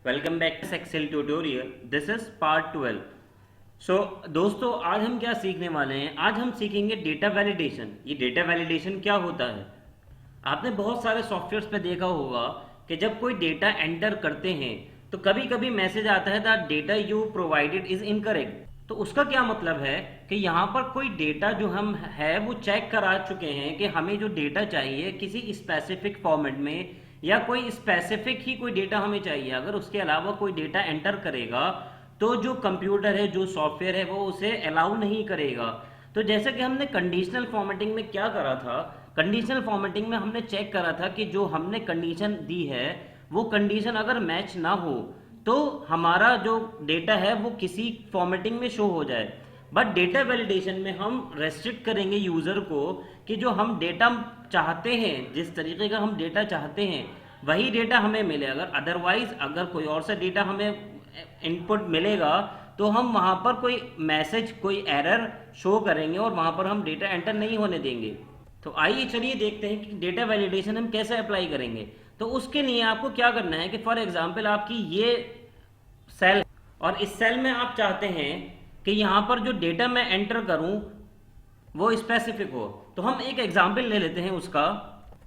Welcome back to Excel tutorial. This is part 12। दोस्तों, आज हम क्या सीखने वाले हैं? आज हम सीखेंगे डेटा वैलिडेशन। ये डेटा वैलिडेशन क्या होता है? आपने बहुत सारे सॉफ्टवेयर्स पे देखा होगा कि जब कोई डेटा एंटर करते हैं तो कभी कभी मैसेज आता है that data you provided is incorrect. तो उसका क्या मतलब है कि यहाँ पर कोई डेटा जो हम है वो चेक करा चुके हैं कि हमें जो डेटा चाहिए किसी स्पेसिफिक फॉर्मेट में या कोई स्पेसिफिक ही कोई डेटा हमें चाहिए, अगर उसके अलावा कोई डेटा एंटर करेगा तो जो कंप्यूटर है, जो सॉफ्टवेयर है, वो उसे अलाउ नहीं करेगा। तो जैसे कि हमने कंडीशनल फॉर्मेटिंग में क्या करा था, कंडीशनल फॉर्मेटिंग में हमने चेक करा था कि जो हमने कंडीशन दी है वो कंडीशन अगर मैच ना हो तो हमारा जो डेटा है वो किसी फॉर्मेटिंग में शो हो जाए। बट डेटा वैलिडेशन में हम रेस्ट्रिक्ट करेंगे यूज़र को कि जो हम डेटा चाहते हैं, जिस तरीके का हम डेटा चाहते हैं वही डेटा हमें मिले। अगर अदरवाइज अगर कोई और सा डेटा हमें इनपुट मिलेगा तो हम वहाँ पर कोई मैसेज, कोई एरर शो करेंगे और वहाँ पर हम डेटा एंटर नहीं होने देंगे। तो आइए चलिए देखते हैं कि डेटा वैलिडेशन हम कैसे अप्लाई करेंगे। तो उसके लिए आपको क्या करना है कि फॉर एग्जांपल आपकी ये सेल, और इस सेल में आप चाहते हैं कि यहाँ पर जो डेटा मैं एंटर करूँ वो स्पेसिफिक हो। तो हम एक एग्जांपल ले लेते हैं उसका।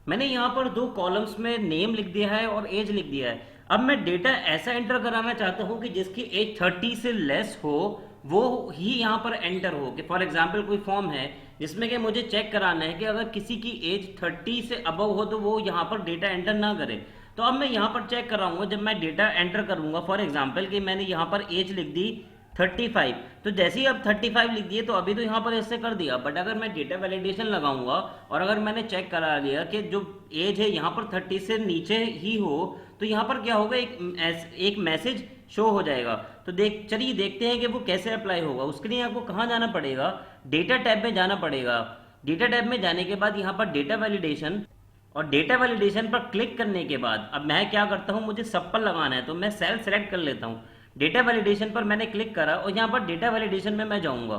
मैंने यहाँ पर दो कॉलम्स में नेम लिख दिया है और एज लिख दिया है। अब मैं डेटा ऐसा एंटर कराना चाहता हूँ कि जिसकी एज 30 से लेस हो, वो ही यहाँ पर एंटर हो। कि फॉर एग्जांपल कोई फॉर्म है जिसमें कि मुझे चेक कराना है कि अगर किसी की एज 30 से अबव हो तो वो यहाँ पर डेटा एंटर ना करे। तो अब मैं यहाँ पर चेक कराऊंगा, जब मैं डेटा एंटर करूंगा फॉर एग्जांपल कि मैंने यहाँ पर एज लिख दी 35, तो जैसे ही अब 35 लिख दिए तो अभी तो यहाँ पर ऐसे कर दिया। बट अगर मैं डेटा वैलिडेशन लगाऊंगा और अगर मैंने चेक करा लिया कि जो एज है यहाँ पर 30 से नीचे ही हो, तो यहाँ पर क्या होगा, एक मैसेज शो हो जाएगा। तो चलिए देखते हैं कि वो कैसे अप्लाई होगा। उसके लिए आपको कहाँ जाना पड़ेगा, डेटा टैब में जाना पड़ेगा। डेटा टैब में जाने के बाद यहाँ पर डेटा वैलिडेशन, और डेटा वैलिडेशन पर क्लिक करने के बाद अब मैं क्या करता हूँ, मुझे सब पर लगाना है तो मैं सेल सेलेक्ट कर लेता हूँ। डेटा वैलिडेशन पर मैंने क्लिक करा और यहाँ पर डेटा वैलिडेशन में मैं जाऊँगा।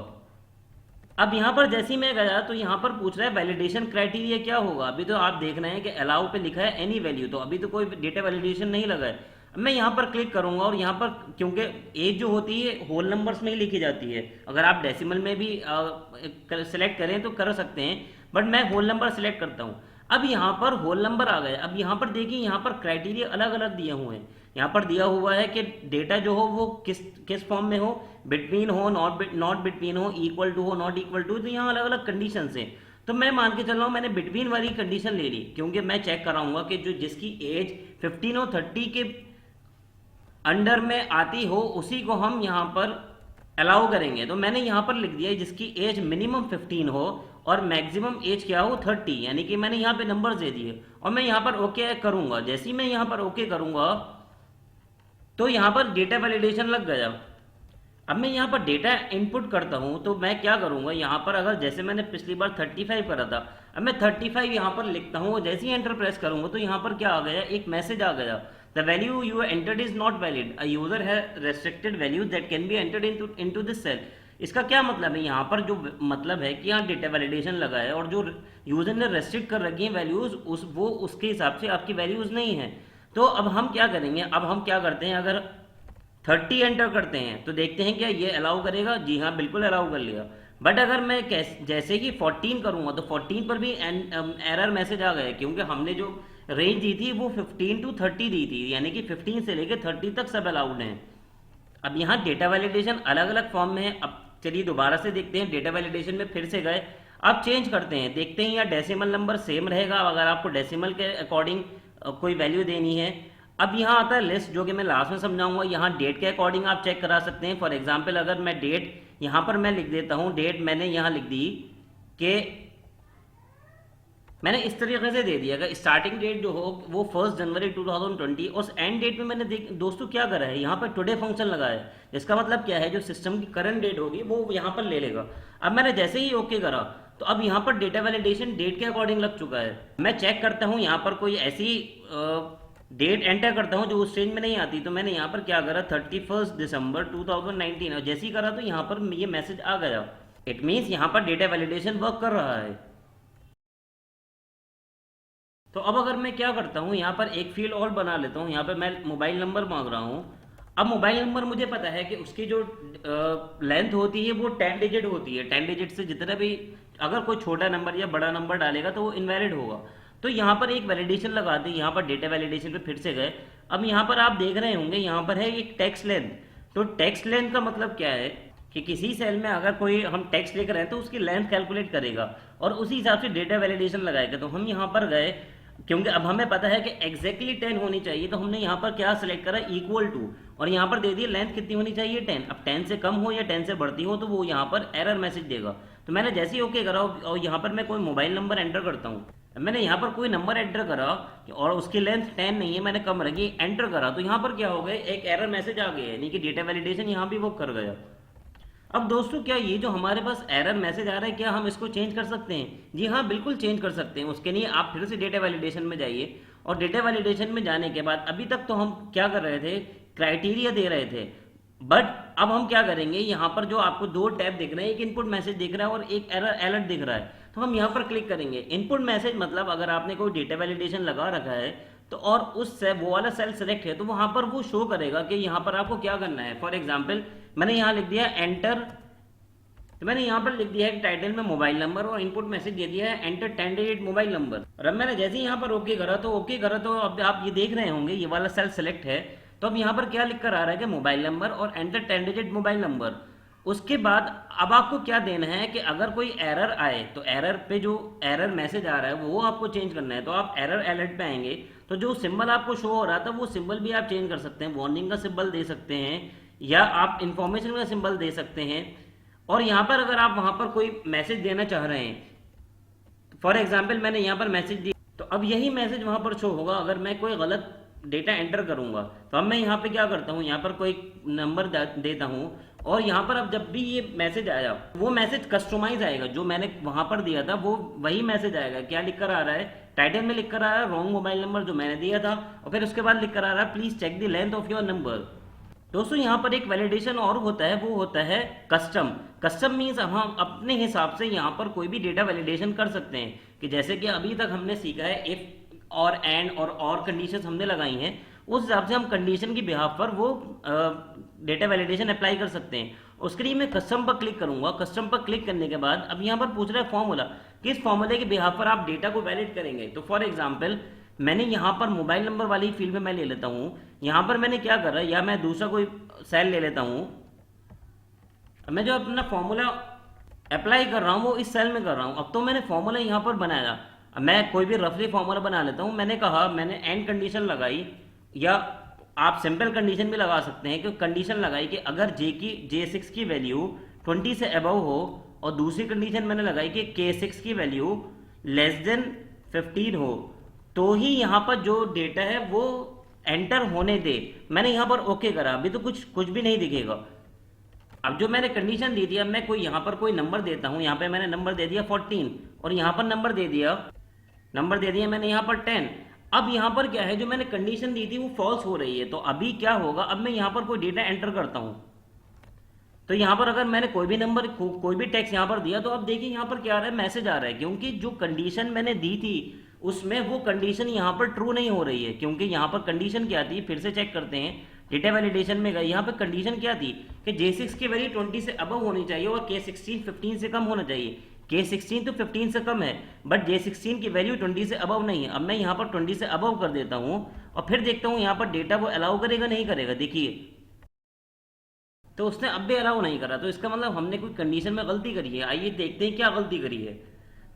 अब यहाँ पर जैसे ही मैं गया तो यहाँ पर पूछ रहा है वैलिडेशन क्राइटेरिया क्या होगा। अभी तो आप देख रहे हैं कि अलाउ पे लिखा है एनी वैल्यू, तो अभी तो कोई डेटा वैलिडेशन नहीं लगा है। अब मैं यहाँ पर क्लिक करूँगा और यहाँ पर क्योंकि एज जो होती है होल नंबर्स में ही लिखी जाती है, अगर आप डेसिमल में भी सेलेक्ट करें तो कर सकते हैं, बट मैं होल नंबर सेलेक्ट करता हूँ। अब यहाँ पर होल नंबर आ गए। अब यहाँ पर देखिए, यहाँ पर क्राइटेरिया अलग अलग दिए हुए हैं। यहाँ पर दिया हुआ है कि डेटा जो हो वो किस किस फॉर्म में हो, बिटवीन हो, नॉट बिटवीन हो, इक्वल टू हो, नॉट इक्वल टू। तो यहाँ अलग अलग कंडीशन हैं। तो मैं मान के चल रहा हूँ मैंने बिटवीन वाली कंडीशन ले ली, क्योंकि मैं चेक कराऊंगा कि जो जिसकी एज 15 और 30 के अंडर में आती हो उसी को हम यहाँ पर अलाउ करेंगे। तो मैंने यहाँ पर लिख दिया जिसकी एज मिनिमम 15 हो और मैक्सिमम एज क्या हो 30, यानी कि मैंने यहाँ पे नंबर दे दिए और मैं यहाँ पर ओके करूँगा। जैसे ही मैं यहाँ पर ओके करूँगा तो यहाँ पर डेटा वैलिडेशन लग गया। अब मैं यहाँ पर डेटा इनपुट करता हूँ तो मैं क्या करूँगा, यहाँ पर अगर जैसे मैंने पिछली बार 35 करा था, अब मैं 35 यहाँ पर लिखता हूँ। जैसे ही एंटर प्रेस करूँगा तो यहाँ पर क्या आ गया, एक मैसेज आ गया, the value you entered is not valid, a user has restricted value that can be entered into this cell. इसका क्या मतलब है, यहाँ पर जो मतलब है कि यहाँ डेटा वैलिडेशन लगा है और जो यूजर ने रेस्ट्रिक्ट कर रखी है वैल्यूज वो उसके हिसाब से आपकी वैल्यूज नहीं है। तो अब हम क्या करेंगे, अब हम क्या करते हैं, अगर 30 एंटर करते हैं तो देखते हैं क्या ये अलाउ करेगा। जी हाँ, बिल्कुल अलाउ कर लिया। बट अगर मैं जैसे कि 14 करूंगा तो 14 पर भी एरर मैसेज आ गया, क्योंकि हमने जो रेंज दी थी वो 15 टू 30 दी थी, यानी कि 15 से लेकर 30 तक सब अलाउड हैं। अब यहाँ डेटा वैलिडेशन अलग अलग फॉर्म में है। अब चलिए दोबारा से देखते हैं, डेटा वैलिडेशन में फिर से गए, अब चेंज करते हैं, देखते हैं या डेसिमल नंबर सेम रहेगा अगर आपको डेसिमल के अकॉर्डिंग कोई वैल्यू देनी है। अब यहाँ आता है लिस्ट, जो कि मैं लास्ट में समझाऊंगा। यहाँ डेट के अकॉर्डिंग आप चेक करा सकते हैं। फॉर एग्जांपल अगर मैं डेट यहाँ पर मैं लिख देता हूँ, डेट मैंने यहाँ लिख दी कि मैंने इस तरीके से दे दिया कि स्टार्टिंग डेट जो हो वो 1 जनवरी 2020 और एंड डेट में मैंने दोस्तों क्या करा है, यहाँ पर टुडे फंक्शन लगाया है। इसका मतलब क्या है, जो सिस्टम की करंट डेट होगी वो यहाँ पर ले लेगा। अब मैंने जैसे ही ओके करा तो अब यहाँ पर डेटा वैलिडेशन डेट के अकॉर्डिंग लग चुका है। मैं चेक करता हूँ यहाँ पर कोई ऐसी डेट एंटर करता हूँ जो उस रेंज में नहीं आती, तो मैंने यहाँ पर क्या करा 31 दिसंबर 2019, और जैसे ही करा तो यहाँ पर ये मैसेज आ गया। इट मीन्स यहाँ पर डेटा वैलिडेशन वर्क कर रहा है। तो अब अगर मैं क्या करता हूँ, यहाँ पर एक फील्ड और बना लेता हूँ, यहाँ पर मैं मोबाइल नंबर मांग रहा हूँ। अब मोबाइल नंबर मुझे पता है कि उसकी जो लेंथ होती है वो 10 डिजिट होती है। 10 डिजिट से जितना भी अगर कोई छोटा नंबर या बड़ा नंबर डालेगा तो वो इनवैलिड होगा। तो यहाँ पर एक वैलिडेशन लगा दी, यहाँ पर डेटा वैलिडेशन पे फिर से गए। अब यहाँ पर आप देख रहे होंगे, यहाँ पर है एक टेक्स्ट लेंथ। तो टेक्स्ट लेंथ का मतलब क्या है कि किसी सेल में अगर कोई हम टेक्स्ट लिख रहे हैं तो उसकी लेंथ कैलकुलेट करेगा और उसी हिसाब से डेटा वैलिडेशन लगाएगा। तो हम यहाँ पर गए, क्योंकि अब हमें पता है कि एग्जैक्टली 10 होनी चाहिए, तो हमने यहाँ पर क्या सिलेक्ट करा, इक्वल टू, और यहाँ पर दे दिया लेंथ कितनी होनी चाहिए, 10। अब 10 से कम हो या 10 से बढ़ती हो तो वो यहाँ पर एरर मैसेज देगा। तो मैंने जैसे ही ओके करा और यहाँ पर मैं कोई मोबाइल नंबर एंटर करता हूँ, मैंने यहाँ पर कोई नंबर एंटर करा और उसकी लेंथ 10 नहीं है, मैंने कम रखी, एंटर करा, तो यहाँ पर क्या हो गया, एक एरर मैसेज आ गया, यानी कि डेटा वैलिडेशन यहाँ भी वो कर गया। अब दोस्तों, क्या ये जो हमारे पास एरर मैसेज आ रहा है, क्या हम इसको चेंज कर सकते हैं? जी हाँ, बिल्कुल चेंज कर सकते हैं। उसके लिए आप फिर से डेटा वैलिडेशन में जाइए और डेटा वैलिडेशन में जाने के बाद अभी तक तो हम क्या कर रहे थे, क्राइटेरिया दे रहे थे, बट अब हम क्या करेंगे, यहाँ पर जो आपको दो टैब दिख रहे हैं, एक इनपुट मैसेज दिख रहा है और एक एरर अलर्ट दिख रहा है, तो हम यहाँ पर क्लिक करेंगे। इनपुट मैसेज मतलब अगर आपने कोई डेटा वैलिडेशन लगा रखा है तो और उस से वो वाला सेल सेलेक्ट है तो वहाँ पर वो शो करेगा कि यहाँ पर आपको क्या करना है। फॉर एग्जाम्पल मैंने यहाँ लिख दिया एंटर, तो मैंने यहाँ पर लिख दिया है टाइटल में मोबाइल नंबर और इनपुट मैसेज दे दिया है एंटर 10 डिजिट मोबाइल नंबर। और अब मैंने जैसे ही यहाँ पर ओके करा तो अब आप ये देख रहे होंगे ये वाला सेल सेलेक्ट है। तो अब यहाँ पर क्या लिख कर आ रहा है कि मोबाइल नंबर और एंटर 10 डिजिट मोबाइल नंबर। उसके बाद अब आपको क्या देना है कि अगर कोई एरर आए तो एरर पे जो एरर मैसेज आ रहा है वो आपको चेंज करना है। तो आप एरर अलर्ट पे आएंगे तो जो सिंबल आपको शो हो रहा था वो सिंबल भी आप चेंज कर सकते हैं, वार्निंग का सिंबल दे सकते हैं या आप इंफॉर्मेशन का सिंबल दे सकते हैं। और यहाँ पर अगर आप वहाँ पर कोई मैसेज देना चाह रहे हैं, फॉर एग्जाम्पल मैंने यहाँ पर मैसेज दिया, तो अब यही मैसेज वहाँ पर शो होगा अगर मैं कोई गलत डेटा एंटर करूँगा। तो अब मैं यहाँ पे क्या करता हूँ, यहाँ पर कोई नंबर देता हूँ और यहाँ पर अब जब भी ये मैसेज आया वो मैसेज कस्टमाइज आएगा, जो मैंने वहाँ पर दिया था वो वही मैसेज आएगा। क्या लिख कर आ रहा है, टाइटल में लिख कर आ रहा है रॉन्ग मोबाइल नंबर जो मैंने दिया था, और फिर उसके बाद लिख कर आ रहा है please check the length of your number. दोस्तों यहाँ पर एक वैलिडेशन और होता है, वो होता है कस्टम। कस्टम मीन्स हम अपने हिसाब से यहाँ पर कोई भी डेटा वैलिडेशन कर सकते हैं, कि जैसे कि अभी तक हमने सीखा है इफ और एंड और कंडीशंस हमने लगाई हैं, उस हिसाब से हम कंडीशन की बिहाफ पर वो डेटा वैलिडेशन अप्लाई कर सकते हैं। उसके लिए मैं कस्टम पर क्लिक करूंगा। कस्टम पर क्लिक करने के बाद अब यहाँ पर पूछ रहा है फॉर्मूला, किस फॉर्मूले के बिहाफ पर आप डेटा को वैलिड करेंगे। तो फॉर एग्जाम्पल मैंने यहाँ पर मोबाइल नंबर वाली फील्ड में मैं ले लेता हूँ। यहाँ पर मैंने क्या कर रहा है, या मैं दूसरा कोई सेल ले लेता हूँ, मैं जो अपना फॉर्मूला अप्लाई कर रहा हूँ वो इस सेल में कर रहा हूँ। अब तो मैंने फॉर्मूला यहाँ पर बनाया, अब मैं कोई भी रफली फॉर्मूला बना लेता हूँ। मैंने कहा, मैंने एंड कंडीशन लगाई, या आप सिंपल कंडीशन भी लगा सकते हैं, कि कंडीशन लगाई कि अगर J6 की वैल्यू 20 से अबव हो, और दूसरी कंडीशन मैंने लगाई कि K6 की वैल्यू लेस देन 15 हो, तो ही यहाँ पर जो डेटा है वो एंटर होने दे। मैंने यहाँ पर ओके करा, अभी तो कुछ भी नहीं दिखेगा। अब जो मैंने कंडीशन दी थी, अब मैं कोई यहाँ पर कोई नंबर देता हूँ, यहाँ पे मैंने नंबर दे दिया 14 और यहाँ पर नंबर दे दिया मैंने यहाँ पर 10। अब यहाँ पर क्या है, जो मैंने कंडीशन दी थी वो फॉल्स हो रही है। तो अभी क्या होगा, अब मैं यहाँ पर कोई डेटा एंटर करता हूँ, तो यहाँ पर अगर मैंने कोई भी नंबर कोई भी टेक्स्ट यहाँ पर दिया, तो अब देखिए यहाँ पर क्या आ रहा है, मैसेज आ रहा है, क्योंकि जो कंडीशन मैंने दी थी उसमें वो कंडीशन यहाँ पर ट्रू नहीं हो रही है। क्योंकि यहाँ पर कंडीशन क्या थी, फिर से चेक करते हैं, डेटा वैलिडेशन में गए, यहाँ पर कंडीशन क्या थी कि J6 की वैल्यू 20 से अबव होनी चाहिए और K16 15 से कम होना चाहिए। K16 तो 15 से कम है, बट J16 की वैल्यू 20 से अबव नहीं है। अब मैं यहाँ पर 20 से अबव कर देता हूँ और फिर देखता हूँ यहाँ पर डेटा वो अलाउ करेगा नहीं करेगा। देखिए, तो उसने अब भी अलाउ नहीं करा, तो इसका मतलब हमने कोई कंडीशन में गलती करी है। आइए देखते हैं क्या गलती करी है।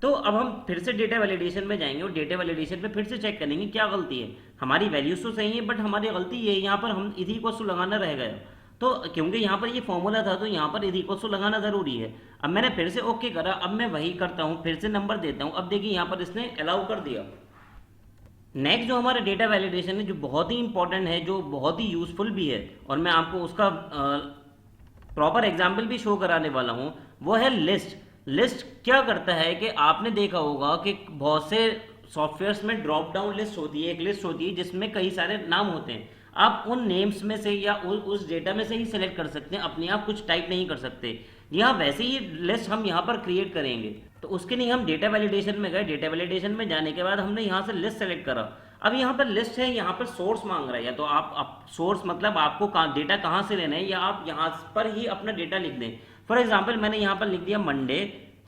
तो अब हम फिर से डेटा वैलिडेशन में जाएंगे और डेटा वैलिडेशन पे फिर से चेक करेंगे क्या गलती है। हमारी वैल्यूज तो सही है, बट हमारी गलती ये है, यहाँ पर हम इज इक्वल टू लगाना रह गया। तो क्योंकि यहाँ पर ये फॉर्मूला था, तो यहाँ पर इज इक्वल टू लगाना जरूरी है। अब मैंने फिर से ओके करा, अब मैं वही करता हूँ, फिर से नंबर देता हूँ। अब देखिए यहाँ पर इसने अलाउ कर दिया। नेक्स्ट जो हमारा डेटा वैलिडेशन है, जो बहुत ही इंपॉर्टेंट है, जो बहुत ही यूजफुल भी है, और मैं आपको उसका प्रॉपर एग्जाम्पल भी शो कराने वाला हूँ, वो है लिस्ट। लिस्ट क्या करता है कि आपने देखा होगा कि बहुत से सॉफ्टवेयर्स में ड्रॉप डाउन लिस्ट होती है, एक लिस्ट होती है जिसमें कई सारे नाम होते हैं। आप उन नेम्स में से या उस डेटा में से ही सिलेक्ट कर सकते हैं, अपने आप कुछ टाइप नहीं कर सकते। जी हाँ, वैसे ही लिस्ट हम यहाँ पर क्रिएट करेंगे। तो उसके लिए हम डेटा वैलिडेशन में गए, डेटा वैलिडेशन में जाने के बाद हमने यहाँ से लिस्ट सेलेक्ट करा। अब यहाँ पर लिस्ट है, यहाँ पर सोर्स मांग रहा है, या तो आप सोर्स मतलब आपको डेटा कहाँ से लेना है, या आप यहाँ पर ही अपना डेटा लिख दें। फॉर एग्जाम्पल मैंने यहाँ पर लिख दिया मंडे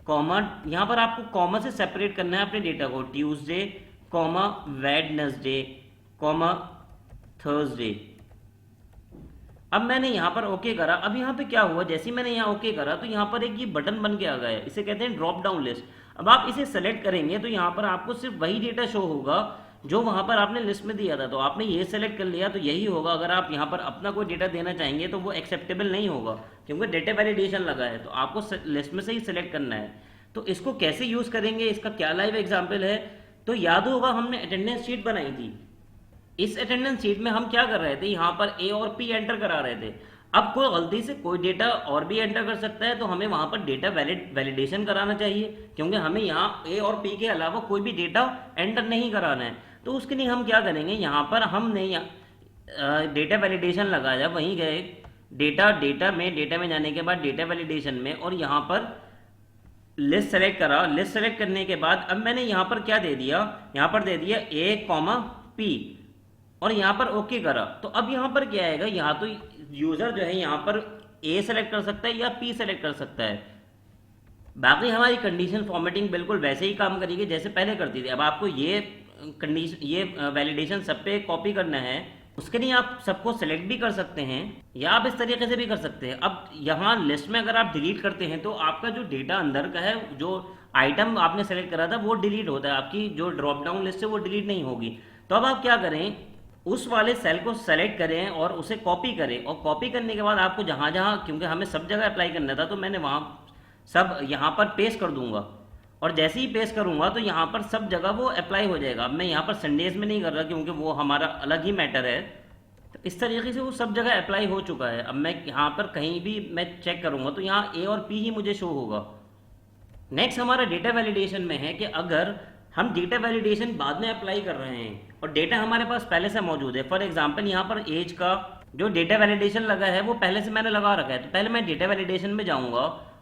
कॉमा, यहाँ पर आपको कॉमा से सेपरेट करना है अपने डेटा को, Tuesday comma Wednesday comma Thursday. अब मैंने यहाँ पर ओके करा। अब यहाँ पे क्या हुआ, जैसे ही मैंने यहाँ ओके करा तो यहाँ पर एक ये बटन बन के आ गया है, इसे कहते हैं ड्रॉप डाउन लिस्ट। अब आप इसे सेलेक्ट करेंगे तो यहाँ पर आपको सिर्फ वही डेटा शो होगा जो वहाँ पर आपने लिस्ट में दिया था। तो आपने ये सेलेक्ट कर लिया तो यही होगा। अगर आप यहाँ पर अपना कोई डेटा देना चाहेंगे तो वो एक्सेप्टेबल नहीं होगा, क्योंकि डेटा वैलिडेशन लगा है। तो आपको लिस्ट में से ही सिलेक्ट करना है। तो इसको कैसे यूज़ करेंगे, इसका क्या लाइव एग्जाम्पल है। तो याद होगा हमने अटेंडेंस शीट बनाई थी। इस अटेंडेंस शीट में हम क्या कर रहे थे, यहाँ पर ए और पी एंटर करा रहे थे। अब कोई गलती से कोई डेटा और भी एंटर कर सकता है, तो हमें वहां पर डेटा वैलिडेशन कराना चाहिए, क्योंकि हमें यहाँ ए और पी के अलावा कोई भी डेटा एंटर नहीं कराना है। तो उसके लिए हम क्या करेंगे, यहाँ पर हमने डेटा वैलिडेशन लगाया, वहीं गए डेटा में जाने के बाद डेटा वैलिडेशन में, और यहाँ पर लिस्ट सेलेक्ट करा। लिस्ट सेलेक्ट करने के बाद अब मैंने यहाँ पर क्या दे दिया, यहाँ पर दे दिया ए कॉमा पी, और यहाँ पर ओके करा। तो अब यहाँ पर क्या आएगा, यहाँ तो यूजर जो है यहाँ पर ए सेलेक्ट कर सकता है या पी सेलेक्ट कर सकता है। बाकी हमारी कंडीशन फॉर्मेटिंग बिल्कुल वैसे ही काम करेगी जैसे पहले करती थी। अब आपको ये कंडीशन, ये वैलिडेशन सब पे कॉपी करना है, उसके लिए आप सबको सेलेक्ट भी कर सकते हैं या आप इस तरीके से भी कर सकते हैं। अब यहाँ लिस्ट में अगर आप डिलीट करते हैं तो आपका जो डेटा अंदर का है, जो आइटम आपने सेलेक्ट करा था वो डिलीट होता है, आपकी जो ड्रॉप डाउन लिस्ट है वो डिलीट नहीं होगी। तो अब आप क्या करें, उस वाले सेल को सेलेक्ट करें और उसे कॉपी करें, और कॉपी करने के बाद आपको जहाँ जहाँ, क्योंकि हमें सब जगह अप्लाई करना था तो मैंने वहाँ सब यहाँ पर पेस्ट कर दूंगा, और जैसे ही पेस्ट करूंगा तो यहाँ पर सब जगह वो अप्लाई हो जाएगा। अब मैं यहाँ पर संडेज में नहीं कर रहा क्योंकि वो हमारा अलग ही मैटर है। तो इस तरीके से वो सब जगह अप्लाई हो चुका है। अब मैं यहाँ पर कहीं भी मैं चेक करूंगा तो यहाँ ए और पी ही मुझे शो होगा। नेक्स्ट हमारा डेटा वैलिडेशन में है कि अगर हम डेटा वैलिडेशन बाद में अप्लाई कर रहे हैं और डेटा हमारे पास पहले से मौजूद है, फॉर एग्जांपल यहाँ पर एज का जो डेटा वैलिडेशन लगा है वो पहले से मैंने लगा रखा है, तो पहले मैं डेटा वैलिडेशन में जाऊंगा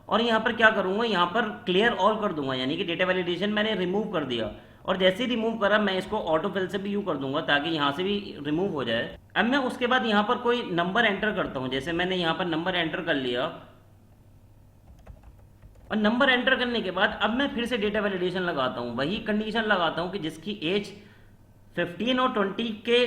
और यहाँ पर क्या करूंगा, यहाँ पर क्लियर ऑल कर दूंगा, यानी कि डेटा वैलिडेशन मैंने रिमूव कर दिया। और जैसे ही रिमूव करा मैं इसको ऑटो फिल से भी यू कर दूंगा ताकि यहाँ से भी रिमूव हो जाए। अब मैं उसके बाद यहाँ पर कोई नंबर एंटर करता हूँ, जैसे मैंने यहाँ पर नंबर एंटर कर लिया, और नंबर एंटर करने के बाद अब मैं फिर से डेटा वैलिडेशन लगाता हूँ, वही कंडीशन लगाता हूँ कि जिसकी एज 15 और 20 के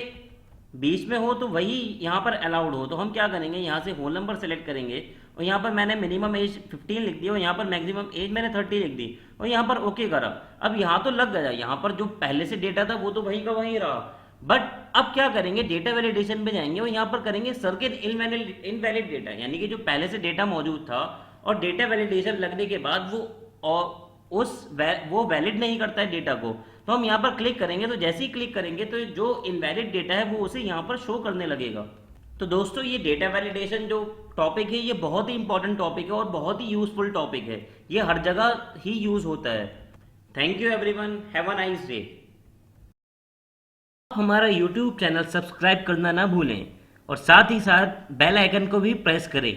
बीच में हो तो वही यहाँ पर अलाउड हो। तो हम क्या करेंगे, यहाँ से होल नंबर सेलेक्ट करेंगे और यहाँ पर मैंने मिनिमम एज 15 लिख दी और यहाँ पर मैक्सिमम एज मैंने 30 लिख दी और यहाँ पर ओके करा। अब यहाँ तो लग गया, यहाँ पर जो पहले से डेटा था वो तो वहीं का वहीं रहा, बट अब क्या करेंगे, डेटा वैलिडेशन पे जाएंगे और यहाँ पर करेंगे सर्किट इनवैलिड डेटा, यानी कि जो पहले से डेटा मौजूद था और डेटा वैलिडेशन लगने के बाद वो वैलिड नहीं करता है डेटा को, तो हम यहाँ पर क्लिक करेंगे। तो जैसे ही क्लिक करेंगे तो जो इनवैलिड डेटा है वो उसे यहाँ पर शो करने लगेगा। तो दोस्तों ये डेटा वैलिडेशन जो टॉपिक है ये बहुत ही इंपॉर्टेंट टॉपिक है और बहुत ही यूजफुल टॉपिक है, ये हर जगह ही यूज होता है। Thank you everyone, have a nice day. हमारा यूट्यूब चैनल सब्सक्राइब करना ना भूलें और साथ ही साथ बेल आइकन को भी प्रेस करें।